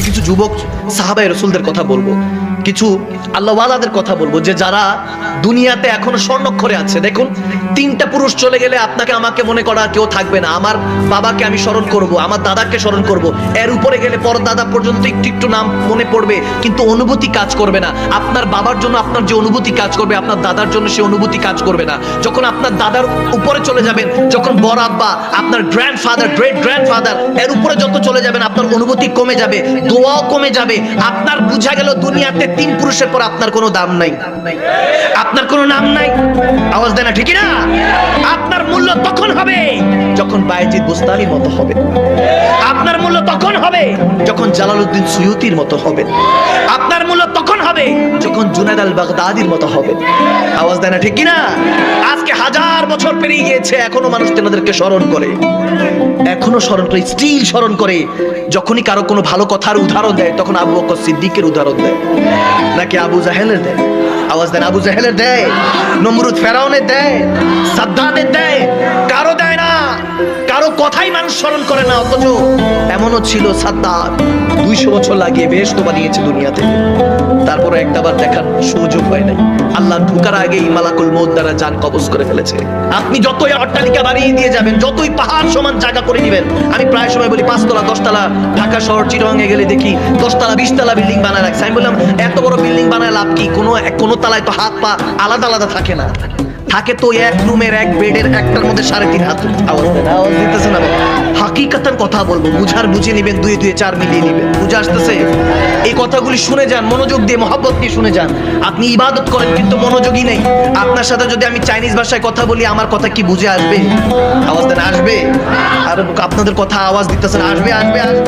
কিছু যুবক সাহাবায়ে রাসূলদের কথা বলবো, কিছু আল্লাহওয়ালাদের কথা বলবো, যে যারা দুনিয়াতে এখনো স্বর্ণাক্ষরে আছে। দেখুন, 3টা পুরুষ চলে গেলে আপনাকে আমাকে মনে করা কেউ থাকবে না। আমার বাবাকে আমি স্মরণ করব, আমার দাদাকে স্মরণ করব, এর উপরে গেলে পর দাদা পর্যন্ত একটু একটু নাম মনে পড়বে, কিন্তু অনুভূতি কাজ করবে না। আপনার বাবার জন্য আপনার যে অনুভূতি কাজ করবে, আপনার দাদার জন্য সে অনুভূতি কাজ করবে না। যখন আপনার দাদার উপরে চলে যাবেন, যখন বড় আব্বা, আপনার গ্র্যান্ডফাদার, গ্রেট গ্র্যান্ডফাদার, এর উপরে যত চলে যাবেন, আপনার অনুভূতি কমে যাবে, দোয়াও কমে যাবে। আপনার বুঝা গেল দুনিয়াতে 3 পুরুষের পর আপনার কোনো দাম নাই, আপনার কোনো নাম নাই। আওয়াজ দেয় না, ঠিক না? আপনার মূল্য তখন হবে যখন বায়েজিদ বুস্তামির মতো হবে। আপনার মূল্য তখন হবে যখন জালালউদ্দিন সুয়ুতির মতো হবে। আপনার মূল্য তখন হবে যখন জুনায়েদ আল বাগদাদির মতো হবে। আওয়াজ দেয় না, ঠিক না? আজকে 1000 বছর পেরিয়ে গিয়েছে, এখনো মানুষ তেনাদেরকে স্মরণ করে, এখনো স্মরণ করে, স্টিল স্মরণ করে। যখনই কারো কোনো ভালো কথার উদাহরণ দেয়, তখন আবু বকর সিদ্দিকের উদাহরণ দেয়, নাকি আবু জাহেলের দেয়? আওয়াজ দেন, আবু জাহেলের দেয়, নমরুদ ফেরাউনের দেয়, সাদ্দাতের দেয়, কারো দেয় না। কারো কথাই মানুষ স্মরণ করে না। অথচ এমনও ছিল সাদ্দাত 200 বছর লাগিয়ে বেহেশত বানিয়েছে দুনিয়াতে, তারপরে একটাবার দেখার সুযোগ হয় নাই। আল্লাহ ঢুকার আগেই মালাকুল মউত দ্বারা জান কবজ করে ফেলেছে। আপনি যতই অট্টালিকা বানিয়ে দিয়ে যাবেন, যতই পাহাড় সমান জায়গা করে দিবেন, আমি প্রায় সময় বলি 5 তলা 10 তলা, ঢাকা শহর চিটাগাংয়ে গেলে দেখি 10 তলা 20 তলা বিল্ডিং বানায় রাখছে। আমি বললাম, এত বড় বিল্ডিং বানায় লাভ কি? কোনো তলায় তো হাত পা আলাদা আলাদা থাকে না, থাকে তো এক রুমের এক বেডের একটার মধ্যে 3.5 হাত। আওয়াজ দিতেছে না? হাকিকাতান কথা বলবো, বুঝার বুঝে নেবেন, 2 2 4 মিলিয়ে নেবেন। বুঝে আসতেছে? এই কথাগুলি শুনে যান, মনোযোগ দিয়ে মহব্বত দিয়ে শুনে যান। আপনি ইবাদত করেন কিন্তু মনোযোগী নেই। আপনার সাথে যদি আমি চাইনিজ ভাষায় কথা বলি, আমার কথা কি বুঝে আসবে? আওয়াজ দেন, আসবে? আর আপনাদের কথা আওয়াজ দিতেছেন, আসবে আসবে আসবে।